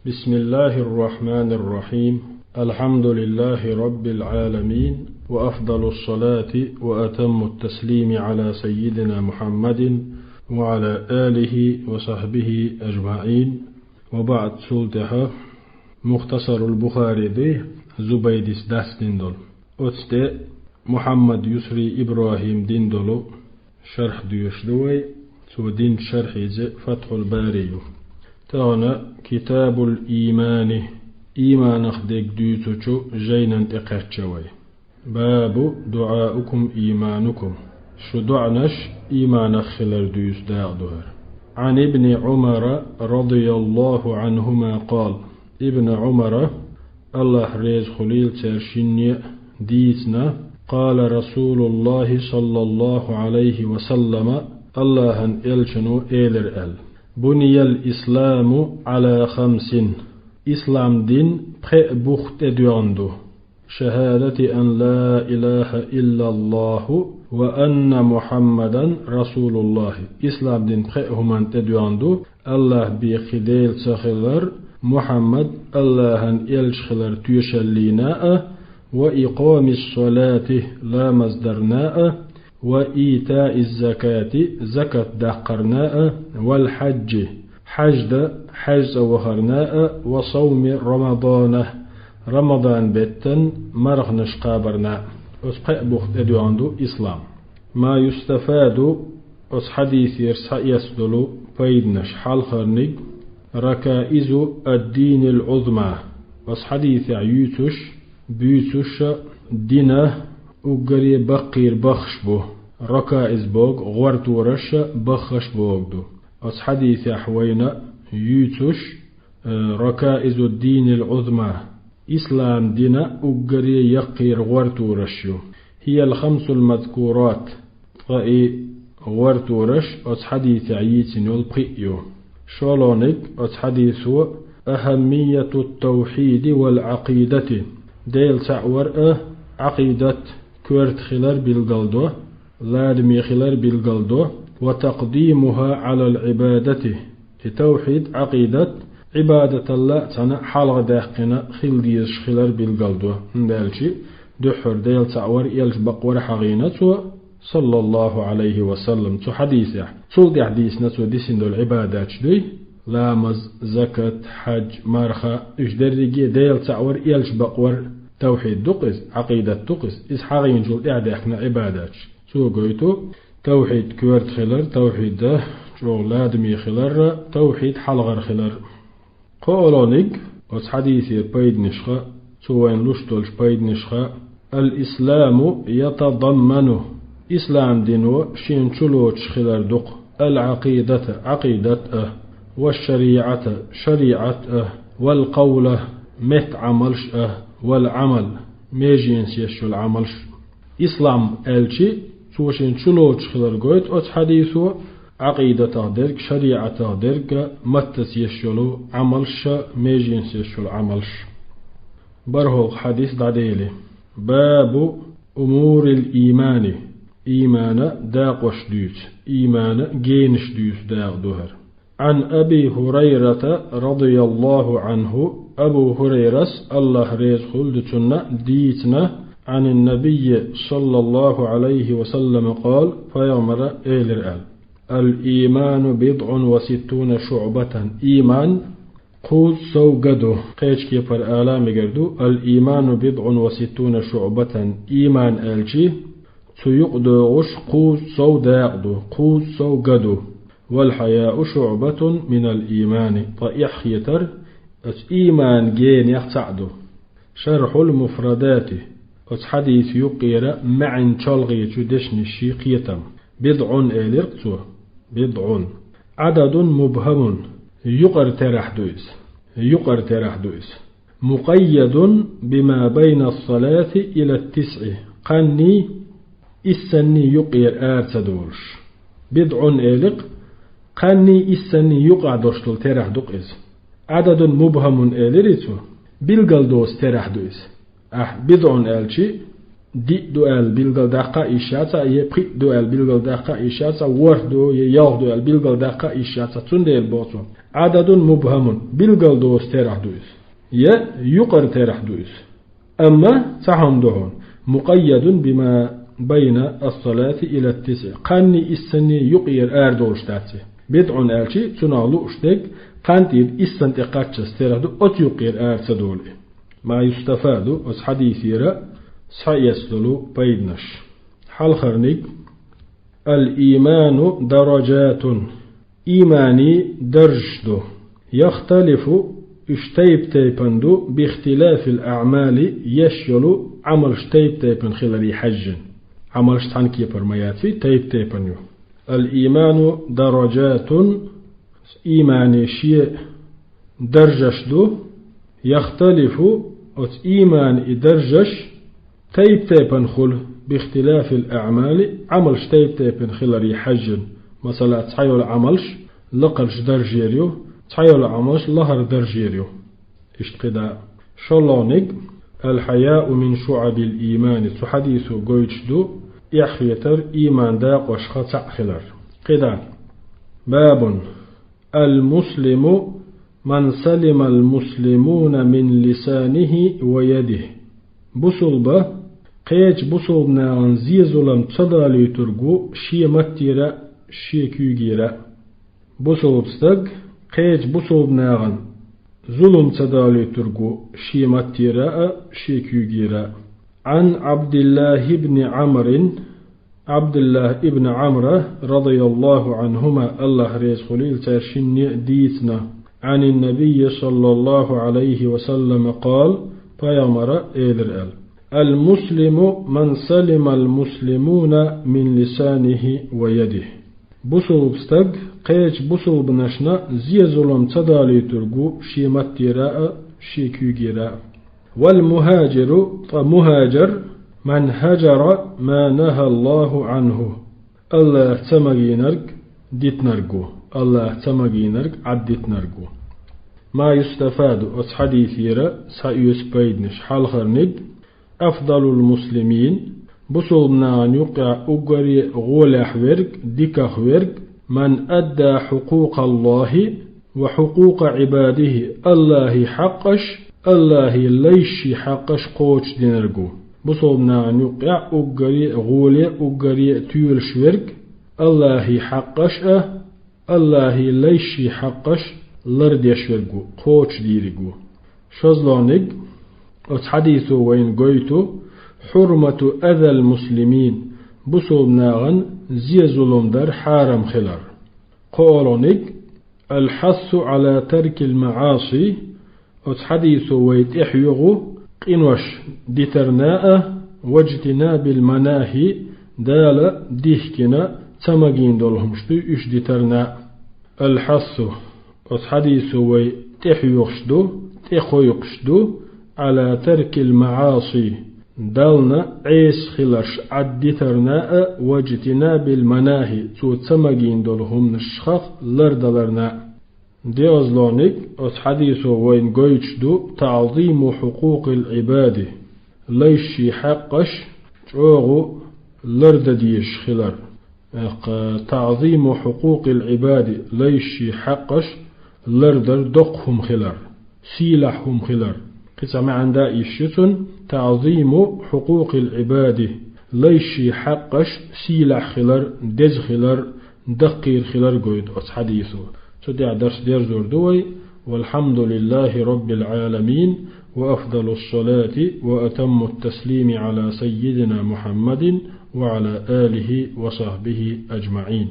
بسم الله الرحمن الرحيم. الحمد لله رب العالمين، وأفضل الصلاة وأتم التسليم على سيدنا محمد وعلى آله وصحبه أجمعين. وبعد سلطها مختصر البخاري دي زبيدس داس دندل أتست محمد يسري إبراهيم دندلو شرح ديوش دوي سو دين شرح فتح الباري تانا كتاب الإيمان إيمان خدك ديوتو جينا تقاتشوي. باب دعاؤكم إيمانكم شو دعنش إيمان خلال ديوس داغدوهر. عن ابن عمر رضي الله عنهما قال: ابن عمر الله ريز خليل ترشيني ديتنا قال رسول الله صلى الله عليه وسلم الله إلشنو إيلر أل بني الإسلام على 5 إسلام دين بخت دياندو شهادة أن لا إله إلا الله وأن محمدا رسول الله. إسلام دين بخهم تدياندو الله بخديل سخلر محمد الله إلشخلر تيشليناء وإقام الصلاة لا مصدرناء وإيتاء الزكاة زكاة دقرناء والحج حج حج وهرناء وصوم رمضان بتن مرغنش قابرناء أسقى بخت أدواندو إسلام. ما يستفاد أس حديث يسدلو فيدنش حال خرنق ركائز الدين العظمى أس حديث عيوتش بيوتش دينه وقري بقير بخشبو ركائز بوغ غورتورش بخش بوغدو. أس حديث حوينا يوتش ركائز الدين العظمى إسلام دينا وقري يقير غورتورشو هي ال5 المذكورات غائي غورتورش. أس حديث عيتن القيو شولونك. أس حديث أهمية التوحيد والعقيدة ديل تعور عقيدة كورت خلال بالقلدو لادمي خلال بالقلدو وتقديمها على العبادة توحيد عقيدة عبادة الله تنا حلق داقنا خلديش خلال بالقلدو ندالشي دحر ديل تعور يلش بقور حغينة صلى الله عليه وسلم تو حديثه صلد حديثنا تو ديسين دول عبادات دي لامز زكاة حج مرخة اجدرجي ديل تعور يلش بقور توحيد دقس عقيدة دقس إسحاقين جل إعداءنا عبادات سو قويتو توحيد كورت خلر توحيد ده جو لادمي خلر توحيد حلغر خلر قولونيك وس حديثي بيد نشخة سوين لشتولش بيد نشخة الإسلام يتضمن إسلام دينو شين شلوش خلر دق العقيدة عقيدة والشريعة شريعة والقولة مت عملش والعمل ميجينس يشو العملش. إسلام ألشي سوشين شلوش خلر قويت أت حديثو عقيدة تهدرك شريعة تهدرك متس يشلو عملش ميجينس يشو العملش. برهو حديث داديلي باب أمور الإيمان إيمان داقوش ديوت إيمان جينش ديوت داق دوهر. عن أبي هريرة رضي الله عنه أبو هريرة الله ريز خلدتنا ديتنا عن النبي صلى الله عليه وسلم قال فيامر إيلر الإيمان 60 شعبة إيمان قوز سوقدو قيش كيفر آلام قردو الإيمان 60 شعبة إيمان ألجي سيقدو غش قوز سوداقدو قوز سوقدو والحياء شعبة من الإيمان فإحيتر إيمان جين يقصعدو. شرح المفردات أس حديث يقير معن شلغي تدشن الشيقيتم 70 إليرتو 70 عدد مبهم يقر ترح دويس مقيد بما بين الصلاة إلى 9 قني إسني يقير آرتدورش 70 إليق قني إسني يقعدوشتل ترح دوئس عدد مبهم إليرتو بالقلدوس ترح دوئس 70 ألشي دي دوال بيلغل داقا إشاتا يبقي دوال بيلغل داقا إشاتا وردو يوغ دوال بيلغل داقا إشاتا تنديل بوتو عدد مبهم بيلغل دوس ترح دوس يقر ترح دوس أما تهم دهون مقيد بما بين الصلاة إلى التسع قاني السني يقير آردوش تاتي بدعون آلشي تنالو اشتك قانتيد إسان تقاتشس ترحدو أت يقير آرسدولي ما يستفاد أس حديثيرا سيسلو بيدنش حال خرنيك الإيمان درجات إيماني درجدو يختلف اشتيب تيبندو باختلاف الأعمال يشيلو عمل اشتيب تيبن خلالي حج عمل اشتان كيبر ميات في تيب تيبنيو الإيمان درجات إيماني شيء درجش دو يختلف أت إيمان درجش تيب تيبن خل باختلاف الأعمال عمل اشتيب تيبن خلالي حج مثلا تحيول عملش لقلش درجيريو تحيول عملش لهر درجيريو اشتقدا شلونك الحياء من شعب الإيمان تحديث قويتشدو يحيتر إيمان داق وشخصع خلر قدا باب المسلم من سلم المسلمون من لسانه ويده بصلبة قيج بصلبنا عن زي ظلم تصدالي ترقو شي متيرا شي كيجيرا بصلبستق قيج بصلبنا عن ظلم تصدالي ترقو شي متيرا شي كيجيرا عن عبد الله بن عمرو رضي الله عنهما الله ريز خليل ترشن ديتنا عن النبي صلى الله عليه وسلم قال فيامر إيدر المسلم من سلم المسلمون من لسانه ويده بصوب استق قيج بصوب نشنا زي ظلم تدالي ترقو شي متيراء شي كيجيراء والمهاجر فمهاجر من هجر ما نهى الله عنه الله تمغينرق ديتنرقو الله تمغينرق عدتنرقو ما يستفاد أس حديثيرا سيوس بيدنش حال خرنق أفضل المسلمين بصولنا يقع أقري غولح ورق ديكخ ورق من أدى حقوق الله وحقوق عباده الله حقش الله ليش حقش قوش دينرقو بصولنا يقع أقري غولي أقري تيولش ورق الله حقش الله ليش حقش لرد يشورقو قوش ديرقو شزلونق أس حديثو وين قويتو حرمة أذى المسلمين بصوبناغن زي ظلم در حارم خلر قولونق الحث على ترك المعاصي أس حديثو ويت إحيغو قنوش ديترناء واجتناب المناهي دال ديهكنا تمغين دولهمشتو إش ديترناء الحث أس حديثو وي تحيوخشدو تخويقشدو على ترك المعاصي دالنا عيس خلش عدترناء واجتناب المناهي تو تمغين دولهم نشخخ لردلرنا دي أزلونك أس حديثو وين قويتشدو تعظيم حقوق العباد ليش حقش جوغو لرد ديش خلر تعظيم حقوق العباد ليش حقش لردر دقهم خلر سيلحهم خلر قسم عند إشتن تعظيم حقوق العباد ليش حقش سيلح خلر دز خلر دقير خلر قويد أس حديثو تدع درس دير زردوي والحمد لله رب العالمين وأفضل الصلاة وأتم التسليم على سيدنا محمد وعلى آله وصحبه أجمعين.